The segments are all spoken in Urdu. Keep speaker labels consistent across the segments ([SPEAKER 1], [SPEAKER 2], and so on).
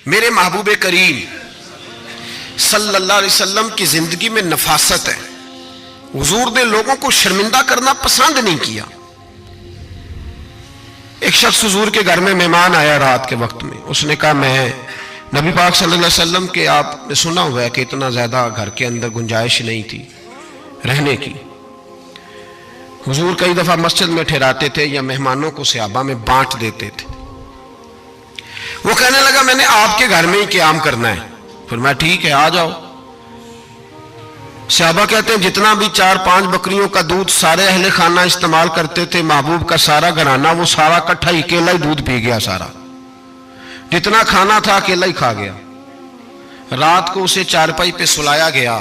[SPEAKER 1] میرے محبوب کریم صلی اللہ علیہ وسلم کی زندگی میں نفاست ہے. حضور نے لوگوں کو شرمندہ کرنا پسند نہیں کیا. ایک شخص حضور کے گھر میں مہمان آیا رات کے وقت میں. اس نے کہا میں نبی پاک صلی اللہ علیہ وسلم کے آپ نے سنا ہوا ہے کہ اتنا زیادہ گھر کے اندر گنجائش نہیں تھی رہنے کی. حضور کئی دفعہ مسجد میں ٹھہراتے تھے یا مہمانوں کو صحابہ میں بانٹ دیتے تھے. وہ کہنے لگا میں نے آپ کے گھر میں ہی قیام کرنا ہے. فرمایا ٹھیک ہے آ جاؤ. صحابہ کہتے ہیں جتنا بھی 4-5 بکریوں کا دودھ سارے اہل خانہ استعمال کرتے تھے محبوب کا سارا گھرانہ وہ سارا کٹھا ہی اکیلا ہی دودھ پی گیا. سارا جتنا کھانا تھا اکیلا ہی کھا گیا. رات کو اسے چارپائی پہ سلایا گیا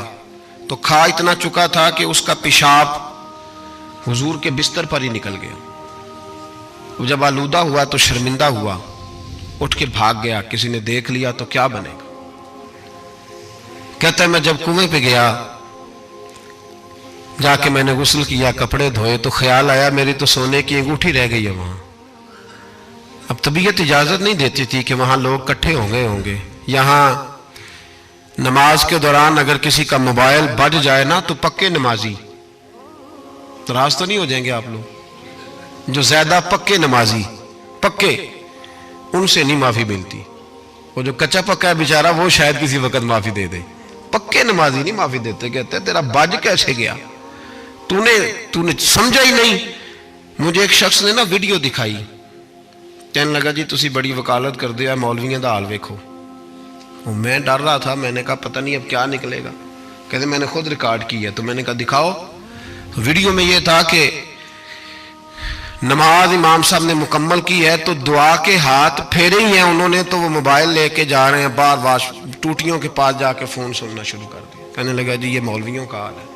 [SPEAKER 1] تو کھا اتنا چکا تھا کہ اس کا پیشاب حضور کے بستر پر ہی نکل گیا. وہ جب آلودہ ہوا تو شرمندہ ہوا, اٹھ کے بھاگ گیا. کسی نے دیکھ لیا تو کیا بنے گا. کہتا ہے میں جب کنویں پہ گیا جا کے میں نے غسل کیا کپڑے دھوئے تو خیال آیا میری تو سونے کی انگوٹھی رہ گئی ہے وہاں. اب طبیعت اجازت نہیں دیتی تھی کہ وہاں لوگ کٹھے ہوں گے. یہاں نماز کے دوران اگر کسی کا موبائل بج جائے نا تو پکے نمازی ناراض تو نہیں ہو جائیں گے آپ لوگ. جو زیادہ پکے نمازی پکے ان سے نہیں معافی ملتی. وہ جو کچا پکا ہے بیچارہ وہ شاید کسی وقت معافی دے دے. پکے نمازی نہیں معافی دیتے. کہتے تیرا بج کیسے گیا تو نے سمجھا ہی نہیں. مجھے ایک شخص نے نا ویڈیو دکھائی. کہنے لگا جی تسی بڑی وکالت کر دیا مولویاں دا حال ویکھو. میں ڈر رہا تھا. میں نے کہا پتہ نہیں اب کیا نکلے گا. کہتے میں نے خود ریکارڈ کی ہے. تو میں نے کہا دکھاؤ. ویڈیو میں یہ تھا کہ نماز امام صاحب نے مکمل کی ہے تو دعا کے ہاتھ پھیرے ہی ہیں انہوں نے تو وہ موبائل لے کے جا رہے ہیں بار بار ٹوٹیوں کے پاس جا کے فون سننا شروع کر دیا. کہنے لگا جی یہ مولویوں کا حال ہے.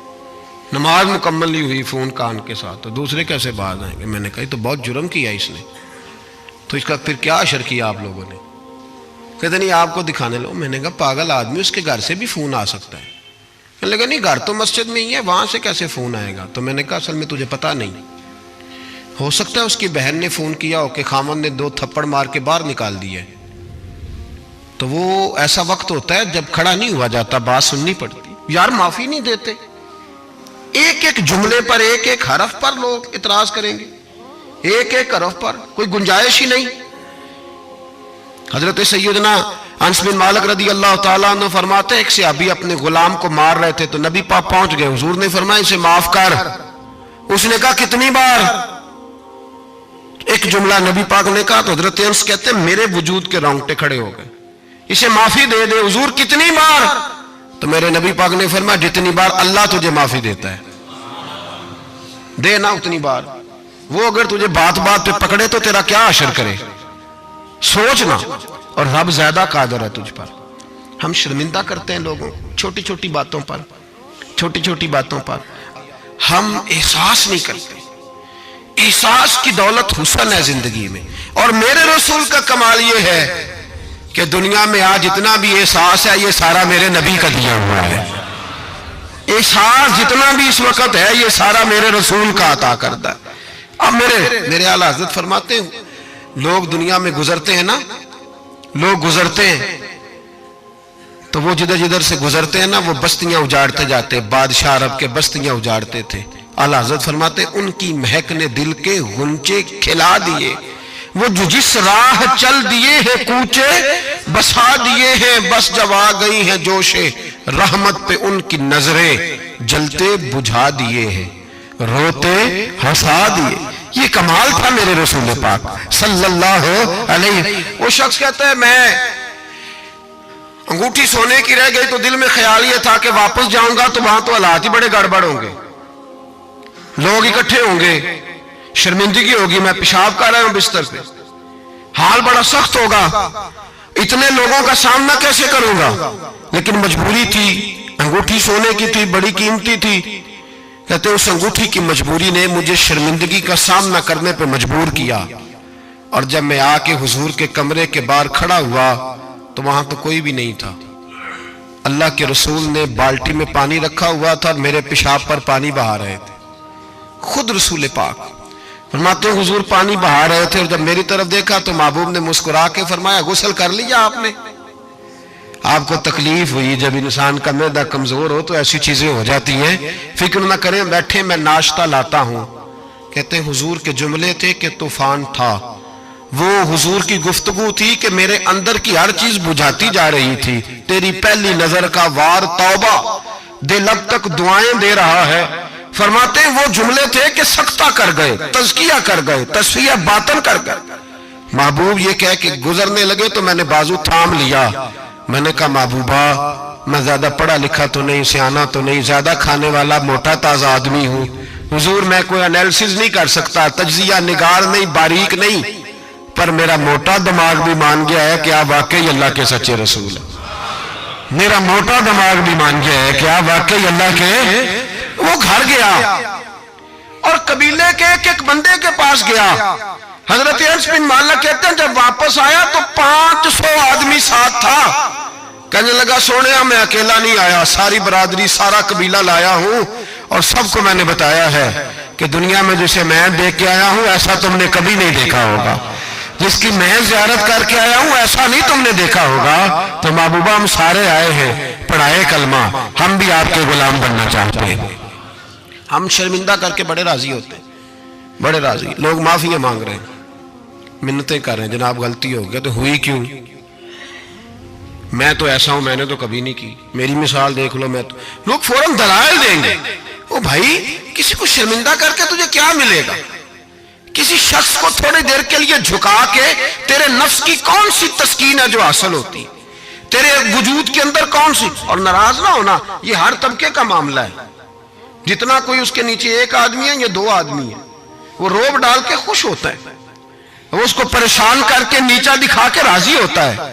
[SPEAKER 1] نماز مکمل نہیں ہوئی فون کان کے ساتھ تو دوسرے کیسے باز آئیں گے. میں نے کہا یہ تو بہت جرم کیا اس نے. تو اس کا پھر کیا اشر کیا آپ لوگوں نے. کہتے نہیں آپ کو دکھانے لو. میں نے کہا پاگل آدمی اس کے گھر سے بھی فون آ سکتا ہے. کہنے لگا نہیں گھر تو مسجد میں ہی ہے وہاں سے کیسے فون آئے گا. تو میں نے کہا اصل میں تجھے پتا نہیں ہو سکتا ہے اس کی بہن نے فون کیا ہو کہ خامن نے 2 تھپڑ مار کے باہر نکال دیے. تو وہ ایسا وقت ہوتا ہے جب کھڑا نہیں ہوا جاتا بات سننی پڑتی. یار معافی نہیں دیتے. ایک ایک جملے پر ایک ایک حرف پر لوگ اعتراض کریں گے. ایک ایک حرف پر کوئی گنجائش ہی نہیں. حضرت سیدنا انس بن مالک رضی اللہ تعالیٰ عنہ فرماتے ایک صحابی اپنے غلام کو مار رہے تھے تو نبی پاک پہنچ گئے. حضور نے فرمایا اسے معاف کر. اس نے کہا کتنی بار. ایک جملہ نبی پاک نے کہا تو حضرت انس کہتے ہیں میرے وجود کے رونگٹے کھڑے ہو گئے. اسے معافی دے دے. حضور کتنی بار. تو میرے نبی پاک نے فرمایا جتنی بار اللہ تجھے معافی دیتا ہے دے نا اتنی بار. وہ اگر تجھے بات بات پہ پکڑے تو تیرا کیا اثر کرے. سوچنا. اور رب زیادہ قادر ہے تجھ پر. ہم شرمندہ کرتے ہیں لوگوں چھوٹی چھوٹی باتوں پر. چھوٹی چھوٹی باتوں پر ہم احساس نہیں کرتے. احساس کی دولت حسن ہے زندگی میں. اور میرے رسول کا کمال یہ ہے کہ دنیا میں آج جتنا بھی احساس ہے یہ سارا میرے نبی کا دیا ہوا ہے. احساس جتنا بھی اس وقت ہے یہ سارا میرے رسول کا عطا کردہ ہے. اب میرے اعلیٰ حضرت فرماتے ہیں لوگ دنیا میں گزرتے ہیں نا لوگ گزرتے ہیں تو وہ جدھر جدھر سے گزرتے ہیں نا وہ بستیاں اجاڑتے جاتے. بادشاہ عرب کے بستیاں اجاڑتے تھے. اعلیٰ حضرت فرماتے ان کی مہک نے دل کے غنچے کھلا دیے. وہ جو جس راہ چل دیے ہیں کوچے بسا دیے ہیں بس جب آ گئی ہیں جوش رحمت پہ ان کی نظریں جلتے بجھا دیے ہیں روتے ہنسا دیے. یہ کمال تھا میرے رسول پاک صلی اللہ علیہ. وہ شخص کہتا ہے میں انگوٹھی سونے کی رہ گئی تو دل میں خیال یہ تھا کہ واپس جاؤں گا تو وہاں تو حالات ہی بڑے گڑبڑ ہوں گے. لوگ اکٹھے ہوں گے شرمندگی ہوگی. میں پیشاب کر رہا ہوں بستر پہ حال بڑا سخت ہوگا. اتنے لوگوں کا سامنا کیسے کروں گا. لیکن مجبوری تھی. انگوٹھی سونے کی تھی بڑی قیمتی تھی. کہتے ہیں اس انگوٹھی کی مجبوری نے مجھے شرمندگی کا سامنا کرنے پہ مجبور کیا. اور جب میں آ کے حضور کے کمرے کے باہر کھڑا ہوا تو وہاں تو کوئی بھی نہیں تھا. اللہ کے رسول نے بالٹی میں پانی رکھا ہوا تھا اور میرے پیشاب پر پانی بہا رہے تھے. خود رسول پاک فرماتے ہیں حضور پانی بہا رہے تھے اور جب میری طرف دیکھا تو محبوب نے مسکرا کے فرمایا غسل کر لیا آپ نے. آپ کو تکلیف ہوئی جب انسان کا معدہ کمزور ہو تو ایسی چیزیں ہو جاتی ہیں، فکر نہ کریں، بیٹھے میں ناشتہ لاتا ہوں۔ کہتے ہیں حضور کے جملے تھے کہ طوفان تھا، وہ حضور کی گفتگو تھی کہ میرے اندر کی ہر چیز بجھاتی جا رہی تھی۔ تیری پہلی نظر کا وار توبہ، دل اب تک دعائیں دے رہا ہے۔ فرماتے ہیں وہ جملے تھے کہ سکتہ کر گئے، تزکیہ کر گئے، تصفیہ باطن کر گئے۔ محبوب یہ کہہ کہ گزرنے لگے تو میں نے بازو تھام لیا، میں نے کہا محبوبہ میں زیادہ پڑھا لکھا تو نہیں، سیانا تو نہیں، زیادہ کھانے والا موٹا تازہ آدمی ہوں، حضور میں کوئی انالیسز نہیں کر سکتا، تجزیہ نگار نہیں، باریک نہیں، پر میرا موٹا دماغ بھی مان گیا ہے کہ آپ واقعی اللہ کے سچے رسول ہیں۔ میرا موٹا دماغ بھی مان گیا ہے کہ آپ واقعی اللہ کے۔ وہ گھر گیا اور قبیلے کے ایک بندے کے پاس گیا۔ حضرت انس بن مالک کہتے ہیں جب واپس آیا تو 500 آدمی ساتھ تھا۔ کہنے لگا سونیا میں اکیلا نہیں آیا، ساری برادری سارا قبیلہ لایا ہوں اور سب کو میں نے بتایا ہے کہ دنیا میں جسے میں دیکھ کے آیا ہوں ایسا تم نے کبھی نہیں دیکھا ہوگا، جس کی میں زیارت کر کے آیا ہوں ایسا نہیں تم نے دیکھا ہوگا۔ تو محبوبہ ہم سارے آئے ہیں، پڑھائے کلمہ، ہم بھی آپ کے غلام بننا چاہتے ہیں۔ ہم شرمندہ کر کے بڑے راضی ہوتے ہیں، بڑے راضی، لوگ معافیاں مانگ رہے ہیں، منتیں کر رہے ہیں، جناب غلطی ہو گیا تو ہوئی کیوں؟ میں تو ایسا ہوں، میں نے تو کبھی نہیں کی، میری مثال دیکھ لو، میں تو، لوگ فوراً دلائل دیں گے۔ او بھائی کسی کو شرمندہ کر کے تجھے کیا ملے گا؟ کسی شخص کو تھوڑی دیر کے لیے جھکا کے تیرے نفس کی کون سی تسکین ہے جو حاصل ہوتی، تیرے وجود کے اندر کون سی؟ اور ناراض نہ ہونا، یہ ہر طبقے کا معاملہ ہے، جتنا کوئی اس کے نیچے ایک آدمی ہے یا 2 آدمی ہے، وہ روب ڈال کے خوش ہوتا ہے، وہ اس کو پریشان کر کے نیچا دکھا کے راضی ہوتا ہے۔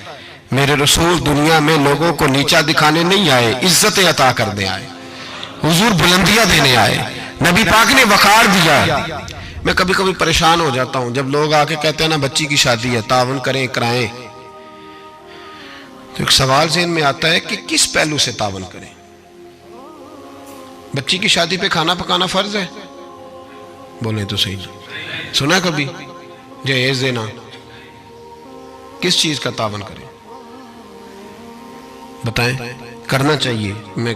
[SPEAKER 1] میرے رسول دنیا میں لوگوں کو نیچا دکھانے نہیں آئے، عزت عطا کرنے آئے، حضور بلندیاں دینے آئے، نبی پاک نے وقار دیا ہے۔ میں کبھی کبھی پریشان ہو جاتا ہوں جب لوگ آ کے کہتے ہیں نا بچی کی شادی ہے، تعاون کریں کرائیں، تو ایک سوال ذہن میں آتا ہے کہ کس پہلو سے تعاون کریں؟ بچی کی شادی پہ کھانا پکانا فرض ہے؟ بولیں تو صحیح، سنا کبھی جہیز دینا؟ کس چیز کا تعاون کریں بتائیں؟ کرنا چاہیے۔ میں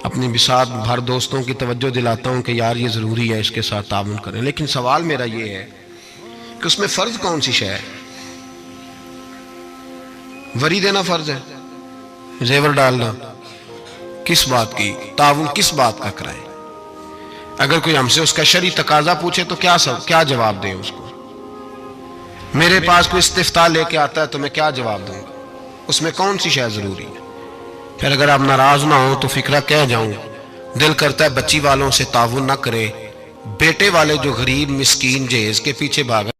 [SPEAKER 1] اپنی بساط بھر دوستوں کی توجہ دلاتا ہوں کہ یار یہ ضروری ہے، اس کے ساتھ تعاون کریں، لیکن سوال میرا یہ ہے کہ اس میں فرض کون سی شے ہے؟ وری دینا فرض ہے، زیور ڈالنا کس بات کی؟ تعاون کس بات کا کرائیں؟ اگر کوئی ہم سے اس کا شرعی تقاضا پوچھے تو کیا جواب دیں اس کو؟ میرے پاس کوئی استفتاء لے کے آتا ہے تو میں کیا جواب دوں گا؟ اس میں کون سی شے ضروری ہے؟ پھر اگر آپ ناراض نہ ہوں تو فکرہ کہہ جاؤں، دل کرتا ہے بچی والوں سے تعاون نہ کرے، بیٹے والے جو غریب مسکین جہیز کے پیچھے بھاگا